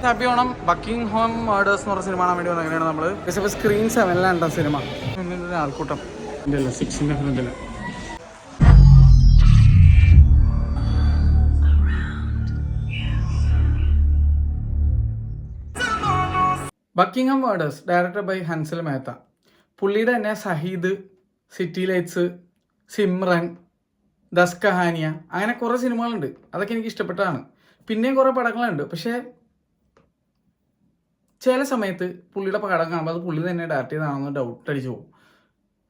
Happy Onam. Buckingham murders എന്ന് പറഞ്ഞ cinema കാണാൻ വേണ്ടി വന്നത്. അങ്ങനെയാണ് നമ്മൾ സ്ക്രീൻ 7-ലാണ് സിനിമ. ആൾക്കൂട്ടം ഇല്ല 6-ന്റെ ഫ്രണ്ടില്. Buckingham murders director by Hansal Mehta. പുള്ളിയുടെ തന്നെ സഹീദ്, സിറ്റി ലൈറ്റ്സ്, സിമ്രൻ, ദസ് കഹാനിയ, അങ്ങനെ കുറേ സിനിമകളുണ്ട്. അതൊക്കെ എനിക്ക് ഇഷ്ടപ്പെട്ടതാണ്. പിന്നെയും കുറേ പടങ്ങളുണ്ട്. പക്ഷേ ചില സമയത്ത് പുള്ളിയുടെ പടം കാണുമ്പോൾ അത് പുള്ളി തന്നെ ഡയറക്റ്റ് ചെയ്താണെന്ന് ഡൗട്ട് അടിച്ചു പോകും.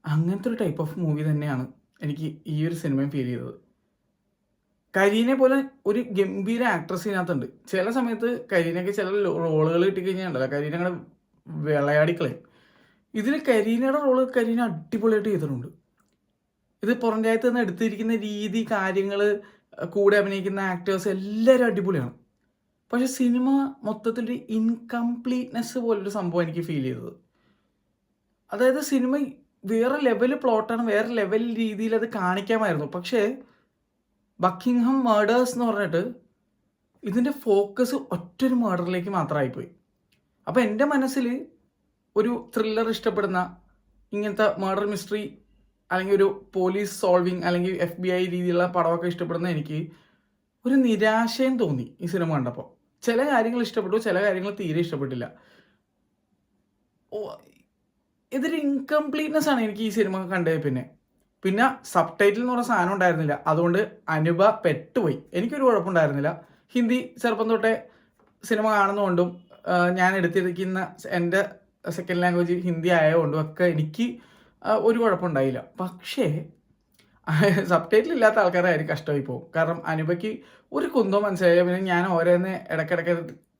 അങ്ങനത്തെ ഒരു ടൈപ്പ് ഓഫ് മൂവി തന്നെയാണ് എനിക്ക് ഈ ഒരു സിനിമയും ഫീൽ ചെയ്തത്. കരീനെ പോലെ ഒരു ഗംഭീര ആക്ട്രസ് ഇതിനകത്തുണ്ട്. ചില സമയത്ത് കരീനയ്ക്ക് ചില റോളുകൾ കിട്ടിക്കഴിഞ്ഞാൽ കരീന അങ്ങനെ വിളയാടിക്കളയും. ഇതിൽ കരീനയുടെ റോള് കരീന അടിപൊളിയായിട്ട് ചെയ്തിട്ടുണ്ട്. ഇത് പുറം രാജ്യത്ത് നിന്ന് എടുത്തിരിക്കുന്ന രീതി, കാര്യങ്ങൾ, കൂടെ അഭിനയിക്കുന്ന ആക്ടേഴ്സ് എല്ലാവരും അടിപൊളിയാണ്. പക്ഷെ സിനിമ മൊത്തത്തിലൊരു ഇൻകംപ്ലീറ്റ്നെസ് പോലൊരു സംഭവം എനിക്ക് ഫീൽ ചെയ്തത്. അതായത് സിനിമ വേറെ ലെവൽ പ്ലോട്ടാണ്, വേറെ ലെവൽ രീതിയിൽ അത് കാണിക്കാമായിരുന്നു. പക്ഷേ ബക്കിംഗ്ഹാം മേഡേഴ്സ് എന്ന് പറഞ്ഞിട്ട് ഇതിൻ്റെ ഫോക്കസ് ഒറ്റൊരു മേഡറിലേക്ക് മാത്രമായിപ്പോയി. അപ്പോൾ എൻ്റെ മനസ്സിൽ ഒരു ത്രില്ലർ ഇഷ്ടപ്പെടുന്ന, ഇങ്ങനത്തെ മേഡർ മിസ്റ്ററി അല്ലെങ്കിൽ ഒരു പോലീസ് സോൾവിങ് അല്ലെങ്കിൽ FBI രീതിയിലുള്ള പടമൊക്കെ ഇഷ്ടപ്പെടുന്ന എനിക്ക് ഒരു നിരാശയും തോന്നി ഈ സിനിമ കണ്ടപ്പോൾ. ചില കാര്യങ്ങൾ ഇഷ്ടപ്പെട്ടു, ചില കാര്യങ്ങൾ തീരെ ഇഷ്ടപ്പെട്ടില്ല. ഇതൊരു ഇൻകംപ്ലീറ്റ്നെസ് ആണ് എനിക്ക് ഈ സിനിമ കണ്ടത്. പിന്നെ സബ് ടൈറ്റിൽ എന്ന് പറഞ്ഞ സാധനം ഉണ്ടായിരുന്നില്ല. അതുകൊണ്ട് അനുഭ പെട്ടുപോയി. എനിക്കൊരു കുഴപ്പമുണ്ടായിരുന്നില്ല. ഹിന്ദി ചെറുപ്പം തൊട്ടേ സിനിമ കാണുന്നതുകൊണ്ടും ഞാൻ എടുത്തിരിക്കുന്ന എൻ്റെ സെക്കൻഡ് ലാംഗ്വേജ് ഹിന്ദി ആയതുകൊണ്ടും ഒക്കെ എനിക്ക് ഒരു കുഴപ്പമുണ്ടായില്ല. പക്ഷേ സബ് ടൈറ്റിൽ ഇല്ലാത്ത ആൾക്കാരായിരിക്കും കഷ്ടമായി പോകും. കാരണം അനുഭയ്ക്ക് ഒരു കുന്തവും മനസ്സിലായില്ല. പിന്നെ ഞാൻ ഓരോന്ന് ഇടയ്ക്കിടയ്ക്ക്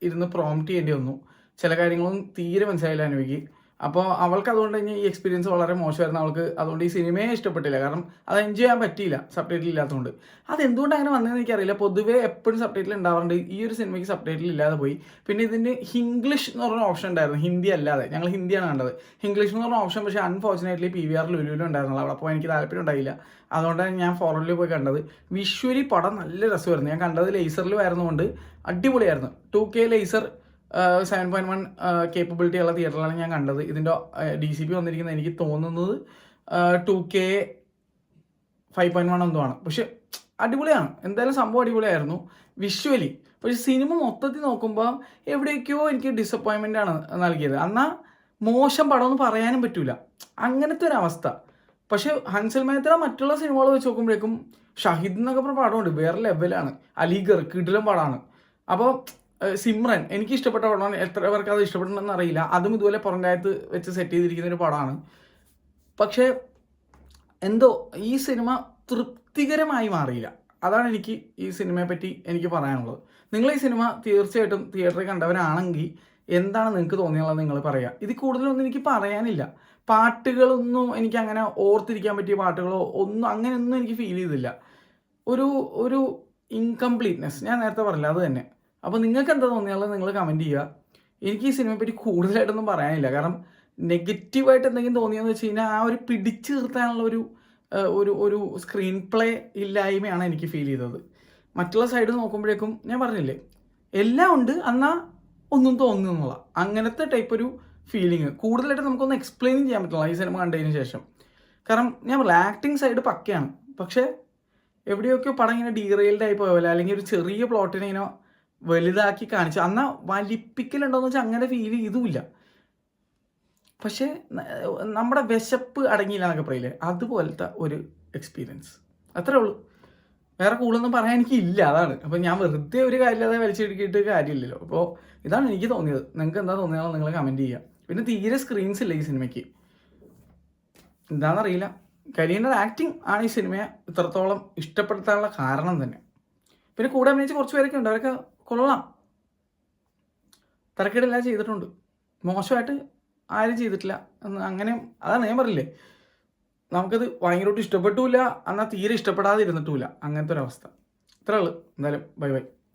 ഇരുന്ന് പ്രോംപ്റ്റ് ചെയ്യേണ്ടി വന്നു. ചില കാര്യങ്ങളൊന്നും തീരെ മനസ്സിലായില്ല അനുഭയ്ക്ക്. അപ്പോൾ അവൾക്ക് അതുകൊണ്ട് തന്നെ ഈ എക്സ്പീരിയൻസ് വളരെ മോശമായിരുന്നു. അവൾക്ക് അതുകൊണ്ട് ഈ സിനിമയെ ഇഷ്ടപ്പെട്ടില്ല. കാരണം അത് എൻജോയ് ചെയ്യാൻ പറ്റിയില്ല സബ് ടൈറ്റിൽ ഇല്ലാത്തതുകൊണ്ട്. അതെന്തുകൊണ്ട് അങ്ങനെ വന്നതെന്ന് എനിക്കറിയില്ല. പൊതുവേ എപ്പോഴും സബ് ടൈറ്റിൽ ഉണ്ടാവാറുണ്ട്. ഈ ഒരു സിനിമയ്ക്ക് സബ് ടൈറ്റിൽ ഇല്ലാതെ പോയി. പിന്നെ ഇതിൻ്റെ ഇംഗ്ലീഷ് എന്ന് പറഞ്ഞ ഓപ്ഷൻ ഉണ്ടായിരുന്നു, ഹിന്ദി അല്ലാതെ. ഞങ്ങൾ ഹിന്ദിയാണ് കണ്ടത്. ഇംഗ്ലീഷ് എന്ന് പറഞ്ഞ ഓപ്ഷൻ പക്ഷേ അൺഫോർച്ചുനേറ്റ്ലി PVR ലുലുവിലും ഉണ്ടായിരുന്നുള്ളൂ. അവിടെ അപ്പോൾ എനിക്ക് താല്പര്യം ഉണ്ടായില്ല. അതുകൊണ്ടാണ് ഞാൻ ഫോറിനിൽ പോയി കണ്ടത്. വിഷ്വലി പടം നല്ല രസമായിരുന്നു. ഞാൻ കണ്ടത് ലേസറിൽ ആയിരുന്നുകൊണ്ട് അടിപൊളിയായിരുന്നു. 2K ലേസർ 7.1 കേപ്പബിലിറ്റി ഉള്ള തിയേറ്ററിലാണ് ഞാൻ കണ്ടത്. ഇതിൻ്റെ DCP വന്നിരിക്കുന്നത് എനിക്ക് തോന്നുന്നത് 2K 5.1 എന്തോ ആണ്. പക്ഷെ അടിപൊളിയാണ്. എന്തായാലും സംഭവം അടിപൊളിയായിരുന്നു വിഷ്വലി. പക്ഷെ സിനിമ മൊത്തത്തിൽ നോക്കുമ്പോൾ എവിടേക്കോ എനിക്ക് ഡിസപ്പോയിൻമെൻ്റ് ആണ് നൽകിയത്. എന്നാൽ മോശം പടമൊന്നും പറയാനും പറ്റില്ല. അങ്ങനത്തെ ഒരു അവസ്ഥ. പക്ഷെ ഹൻസൽ മേത്ത മറ്റുള്ള സിനിമകൾ വെച്ച് നോക്കുമ്പോഴേക്കും ഷഹീദ് എന്നൊക്കെ പറഞ്ഞ പടമുണ്ട്, വേറെ ലെവലാണ്. അലിഗർ കിടിലം പടമാണ്. അപ്പോൾ സിമ്രൻ എനിക്ക് ഇഷ്ടപ്പെട്ട പടമാണ്. എത്ര പേർക്ക് അത് ഇഷ്ടപ്പെടണമെന്ന് അറിയില്ല. അതും ഇതുപോലെ പുറം രാജ്യത്ത് വെച്ച് സെറ്റ് ചെയ്തിരിക്കുന്ന ഒരു പടമാണ്. പക്ഷേ എന്തോ ഈ സിനിമ തൃപ്തികരമായി മാറിയില്ല. അതാണ് എനിക്ക് ഈ സിനിമയെ പറ്റി എനിക്ക് പറയാനുള്ളത്. നിങ്ങൾ ഈ സിനിമ തീർച്ചയായിട്ടും തിയേറ്ററിൽ കണ്ടവരാണെങ്കിൽ എന്താണ് നിങ്ങൾക്ക് തോന്നിയുള്ളത് നിങ്ങൾ പറയുക. ഇത് കൂടുതലൊന്നും എനിക്ക് പറയാനില്ല. പാട്ടുകളൊന്നും എനിക്ക് അങ്ങനെ ഓർത്തിരിക്കാൻ പറ്റിയ പാട്ടുകളോ ഒന്നും അങ്ങനെയൊന്നും എനിക്ക് ഫീൽ ചെയ്തില്ല. ഒരു ഇൻകംപ്ലീറ്റ്നെസ് ഞാൻ നേരത്തെ പറഞ്ഞില്ല, അത് തന്നെ. അപ്പോൾ നിങ്ങൾക്ക് എന്താ തോന്നിയാലും നിങ്ങൾ കമൻറ്റ് ചെയ്യുക. എനിക്ക് ഈ സിനിമയെ പറ്റി കൂടുതലായിട്ടൊന്നും പറയാനില്ല. കാരണം നെഗറ്റീവായിട്ട് എന്തെങ്കിലും തോന്നിയെന്ന് വെച്ച് കഴിഞ്ഞാൽ ആ ഒരു പിടിച്ചു നിർത്താനുള്ള ഒരു സ്ക്രീൻ പ്ലേ ഇല്ലായ്മയാണ് എനിക്ക് ഫീൽ ചെയ്തത്. മറ്റുള്ള സൈഡ് നോക്കുമ്പോഴേക്കും ഞാൻ പറഞ്ഞില്ലേ എല്ലാം ഉണ്ട്, എന്നാൽ ഒന്നും തോന്നുന്നുള്ള അങ്ങനത്തെ ടൈപ്പ് ഒരു ഫീലിംഗ്. കൂടുതലായിട്ട് നമുക്കൊന്നും എക്സ്പ്ലെയിൻ ചെയ്യാൻ പറ്റില്ല ഈ സിനിമ കണ്ടതിന് ശേഷം. കാരണം ഞാൻ പറഞ്ഞില്ല ആക്ടിങ് സൈഡ് പക്കയാണ്. പക്ഷേ എവിടെയൊക്കെയോ പടം ഇങ്ങനെ ഡീറെയിൽഡ് ആയി പോയ പോലെ, അല്ലെങ്കിൽ ഒരു ചെറിയ പ്ലോട്ടിനെ ഇങ്ങനെ വലുതാക്കി കാണിച്ചു. എന്നാൽ വലിപ്പിക്കലുണ്ടോയെന്ന് വെച്ചാൽ അങ്ങനെ ഫീൽ ചെയ്തുമില്ല. പക്ഷേ നമ്മുടെ വിശപ്പ് അടങ്ങിയില്ല എന്നൊക്കെ പറയില്ലേ, അതുപോലത്തെ ഒരു എക്സ്പീരിയൻസ്. അത്രേ ഉള്ളൂ. വേറെ കൂടുതലൊന്നും പറയാൻ എനിക്കില്ല. അതാണ്. അപ്പോൾ ഞാൻ വെറുതെ ഒരു കാര്യമില്ലാതെ വലിച്ചെടുക്കിയിട്ട് കാര്യമില്ലല്ലോ. അപ്പോൾ ഇതാണ് എനിക്ക് തോന്നിയത്. നിങ്ങൾക്ക് എന്താ തോന്നിയാലും നിങ്ങൾ കമൻറ്റ് ചെയ്യുക. പിന്നെ തീരെ സ്ക്രീൻസ് ഇല്ല ഈ സിനിമയ്ക്ക്. എന്താണെന്നറിയില്ല. കരീനയുടെ ആക്ടിങ് ആണ് ഈ സിനിമയെ ഇത്രത്തോളം ഇഷ്ടപ്പെടുത്താനുള്ള കാരണം തന്നെ. പിന്നെ കൂടെ അഭിനയിച്ച് കുറച്ച് പേരൊക്കെ ഉണ്ട്, അവരൊക്കെ കൊള്ളാം. തരക്കേടെല്ലാം ചെയ്തിട്ടുണ്ട്. മോശമായിട്ട് ആരും ചെയ്തിട്ടില്ല. അങ്ങനെ അതാണ് ഞാൻ പറഞ്ഞില്ലേ, നമുക്കത് ഭയങ്കരമായിട്ട് ഇഷ്ടപ്പെട്ടുമില്ല, എന്നാൽ തീരെ ഇഷ്ടപ്പെടാതെ ഇരുന്നിട്ടുമില്ല. അങ്ങനത്തെ ഒരവസ്ഥ. ഇത്രേ ഉള്ളൂ. എന്തായാലും ബൈ ബൈ.